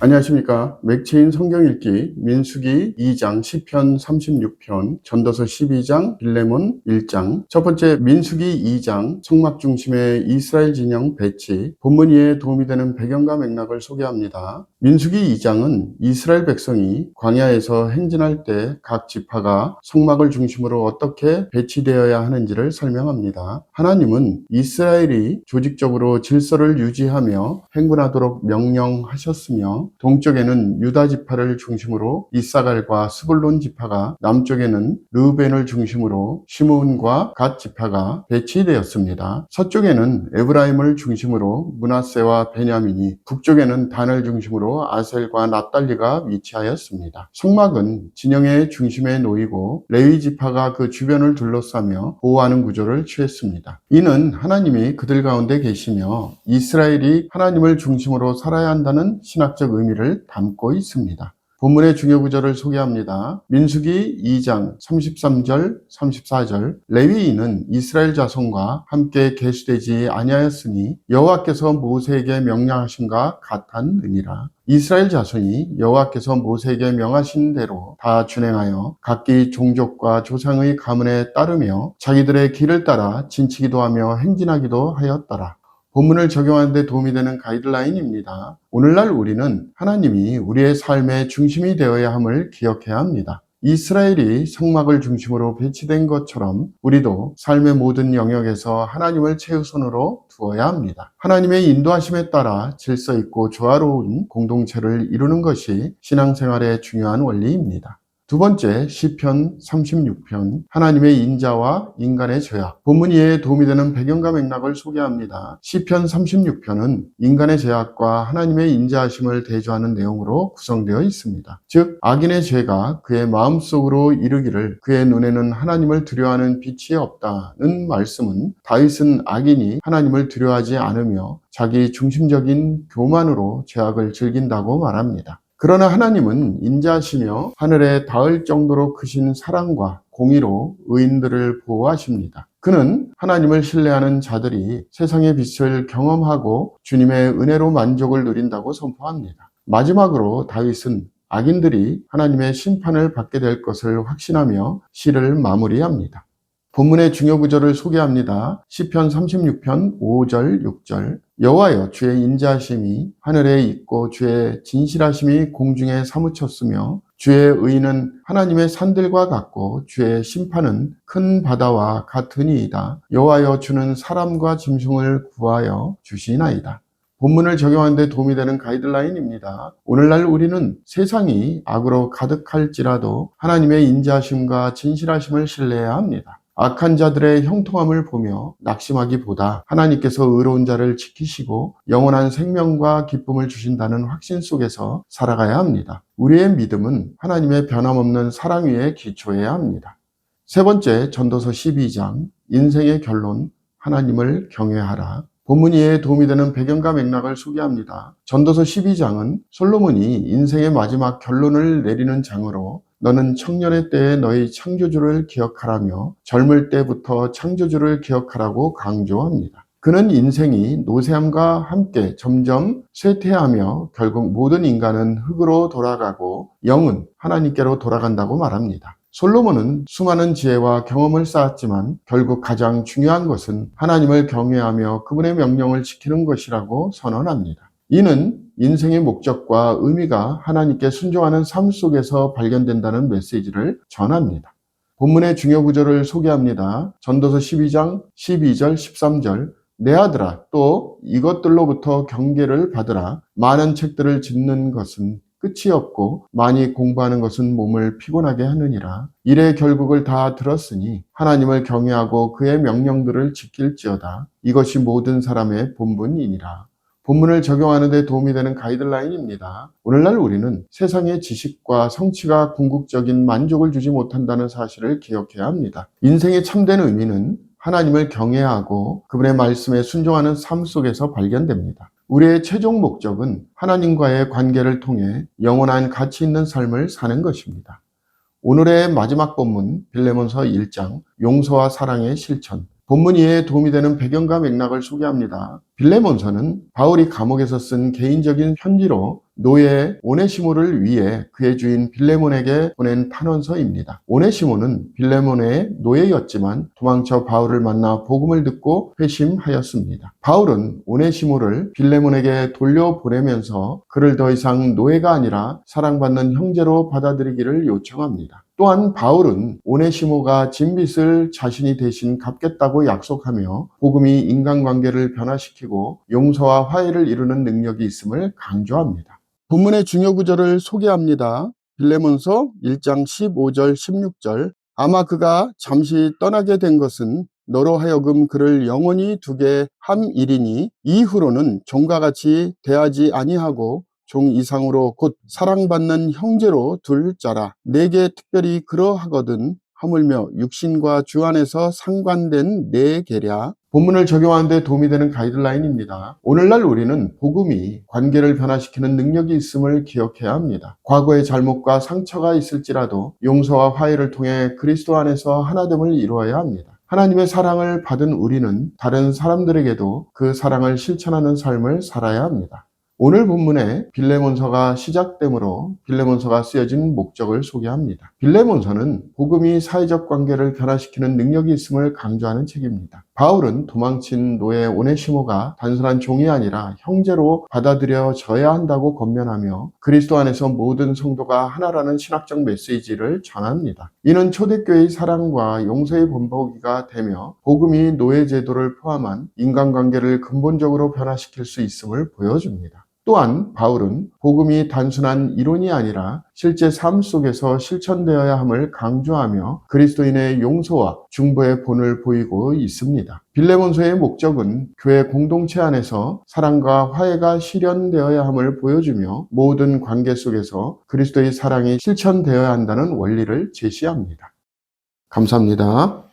안녕하십니까. 맥체인 성경읽기 민수기 2장, 시편 36편, 전도서 12장, 빌레몬 1장. 첫 번째 민수기 2장 성막 중심의 이스라엘 진영 배치, 본문 이해에 도움이 되는 배경과 맥락을 소개합니다. 민수기 2장은 이스라엘 백성이 광야에서 행진할 때 각 지파가 성막을 중심으로 어떻게 배치되어야 하는지를 설명합니다. 하나님은 이스라엘이 조직적으로 질서를 유지하며 행군하도록 명령하셨으며, 동쪽에는 유다 지파를 중심으로 이사갈과 스불론 지파가, 남쪽에는 르우벤을 중심으로 시므온과 갓 지파가 배치되었습니다. 서쪽에는 에브라임을 중심으로 므낫세와 베냐민이, 북쪽에는 단을 중심으로 아셀과 납달리가 위치하였습니다. 성막은 진영의 중심에 놓이고 레위 지파가 그 주변을 둘러싸며 보호하는 구조를 취했습니다. 이는 하나님이 그들 가운데 계시며 이스라엘이 하나님을 중심으로 살아야 한다는 신학적 의미를 담고 있습니다. 본문의 중요 구절을 소개합니다. 민수기 2장 33절, 34절. 레위인은 이스라엘 자손과 함께 계수되지 아니하였으니 여호와께서 모세에게 명령하심과 같았느니라. 이스라엘 자손이 여호와께서 모세에게 명하신 대로 다 준행하여 각기 종족과 조상의 가문에 따르며 자기들의 길을 따라 진치기도 하며 행진하기도 하였더라. 본문을 적용하는 데 도움이 되는 가이드라인입니다. 오늘날 우리는 하나님이 우리의 삶의 중심이 되어야 함을 기억해야 합니다. 이스라엘이 성막을 중심으로 배치된 것처럼 우리도 삶의 모든 영역에서 하나님을 최우선으로 두어야 합니다. 하나님의 인도하심에 따라 질서 있고 조화로운 공동체를 이루는 것이 신앙생활의 중요한 원리입니다. 두 번째, 시편 36편, 하나님의 인자와 인간의 죄악. 본문 이해에 도움이 되는 배경과 맥락을 소개합니다. 시편 36편은 인간의 죄악과 하나님의 인자하심을 대조하는 내용으로 구성되어 있습니다. 즉, 악인의 죄가 그의 마음속으로 이르기를 그의 눈에는 하나님을 두려워하는 빛이 없다는 말씀은, 다윗은 악인이 하나님을 두려워하지 않으며 자기 중심적인 교만으로 죄악을 즐긴다고 말합니다. 그러나 하나님은 인자하시며 하늘에 닿을 정도로 크신 사랑과 공의로 의인들을 보호하십니다. 그는 하나님을 신뢰하는 자들이 세상의 빛을 경험하고 주님의 은혜로 만족을 누린다고 선포합니다. 마지막으로 다윗은 악인들이 하나님의 심판을 받게 될 것을 확신하며 시를 마무리합니다. 본문의 중요 구절을 소개합니다. 시편 36편 5절 6절. 여호와여, 주의 인자하심이 하늘에 있고 주의 진실하심이 공중에 사무쳤으며 주의 의는 하나님의 산들과 같고 주의 심판은 큰 바다와 같으니이다. 여호와여, 주는 사람과 짐승을 구하여 주시나이다. 본문을 적용하는 데 도움이 되는 가이드라인입니다. 오늘날 우리는 세상이 악으로 가득할지라도 하나님의 인자하심과 진실하심을 신뢰해야 합니다. 악한 자들의 형통함을 보며 낙심하기보다 하나님께서 의로운 자를 지키시고 영원한 생명과 기쁨을 주신다는 확신 속에서 살아가야 합니다. 우리의 믿음은 하나님의 변함없는 사랑 위에 기초해야 합니다. 세 번째, 전도서 12장, 인생의 결론, 하나님을 경외하라. 본문 이해에 도움이 되는 배경과 맥락을 소개합니다. 전도서 12장은 솔로몬이 인생의 마지막 결론을 내리는 장으로, 너는 청년의 때에 너희 창조주를 기억하라며 젊을 때부터 창조주를 기억하라고 강조합니다. 그는 인생이 노쇠함과 함께 점점 쇠퇴하며 결국 모든 인간은 흙으로 돌아가고 영은 하나님께로 돌아간다고 말합니다. 솔로몬은 수많은 지혜와 경험을 쌓았지만 결국 가장 중요한 것은 하나님을 경외하며 그분의 명령을 지키는 것이라고 선언합니다. 이는 인생의 목적과 의미가 하나님께 순종하는 삶 속에서 발견된다는 메시지를 전합니다. 본문의 중요 구절을 소개합니다. 전도서 12장 12절 13절. 내 아들아, 또 이것들로부터 경계를 받으라. 많은 책들을 짓는 것은 끝이 없고 많이 공부하는 것은 몸을 피곤하게 하느니라. 일의 결국을 다 들었으니 하나님을 경외하고 그의 명령들을 지킬지어다. 이것이 모든 사람의 본분이니라. 본문을 적용하는 데 도움이 되는 가이드라인입니다. 오늘날 우리는 세상의 지식과 성취가 궁극적인 만족을 주지 못한다는 사실을 기억해야 합니다. 인생의 참된 의미는 하나님을 경외하고 그분의 말씀에 순종하는 삶 속에서 발견됩니다. 우리의 최종 목적은 하나님과의 관계를 통해 영원한 가치 있는 삶을 사는 것입니다. 오늘의 마지막 본문 빌레몬서 1장, 용서와 사랑의 실천. 본문 이해에 도움이 되는 배경과 맥락을 소개합니다. 빌레몬서는 바울이 감옥에서 쓴 개인적인 편지로 노예 오네시모를 위해 그의 주인 빌레몬에게 보낸 탄원서입니다. 오네시모는 빌레몬의 노예였지만 도망쳐 바울을 만나 복음을 듣고 회심하였습니다. 바울은 오네시모를 빌레몬에게 돌려보내면서 그를 더 이상 노예가 아니라 사랑받는 형제로 받아들이기를 요청합니다. 또한 바울은 오네시모가 진 빚을 자신이 대신 갚겠다고 약속하며 복음이 인간관계를 변화시키고 용서와 화해를 이루는 능력이 있음을 강조합니다. 본문의 중요 구절을 소개합니다. 빌레몬서 1장 15절 16절 아마 그가 잠시 떠나게 된 것은 너로 하여금 그를 영원히 두게 함이리니 이후로는 종과 같이 대하지 아니하고 종 이상으로 곧 사랑받는 형제로 둘 자라. 내게 특별히 그러하거든 하물며 육신과 주 안에서 상관된 내 계랴. 본문을 적용하는 데 도움이 되는 가이드라인입니다. 오늘날 우리는 복음이 관계를 변화시키는 능력이 있음을 기억해야 합니다. 과거의 잘못과 상처가 있을지라도 용서와 화해를 통해 그리스도 안에서 하나됨을 이루어야 합니다. 하나님의 사랑을 받은 우리는 다른 사람들에게도 그 사랑을 실천하는 삶을 살아야 합니다. 오늘 본문에 빌레몬서가 시작되므로 빌레몬서가 쓰여진 목적을 소개합니다. 빌레몬서는 복음이 사회적 관계를 변화시키는 능력이 있음을 강조하는 책입니다. 바울은 도망친 노예 오네시모가 단순한 종이 아니라 형제로 받아들여져야 한다고 권면하며 그리스도 안에서 모든 성도가 하나라는 신학적 메시지를 전합니다. 이는 초대교회의 사랑과 용서의 본보기가 되며 복음이 노예 제도를 포함한 인간관계를 근본적으로 변화시킬 수 있음을 보여줍니다. 또한 바울은 복음이 단순한 이론이 아니라 실제 삶 속에서 실천되어야 함을 강조하며 그리스도인의 용서와 중보의 본을 보이고 있습니다. 빌레몬서의 목적은 교회 공동체 안에서 사랑과 화해가 실현되어야 함을 보여주며 모든 관계 속에서 그리스도의 사랑이 실천되어야 한다는 원리를 제시합니다. 감사합니다.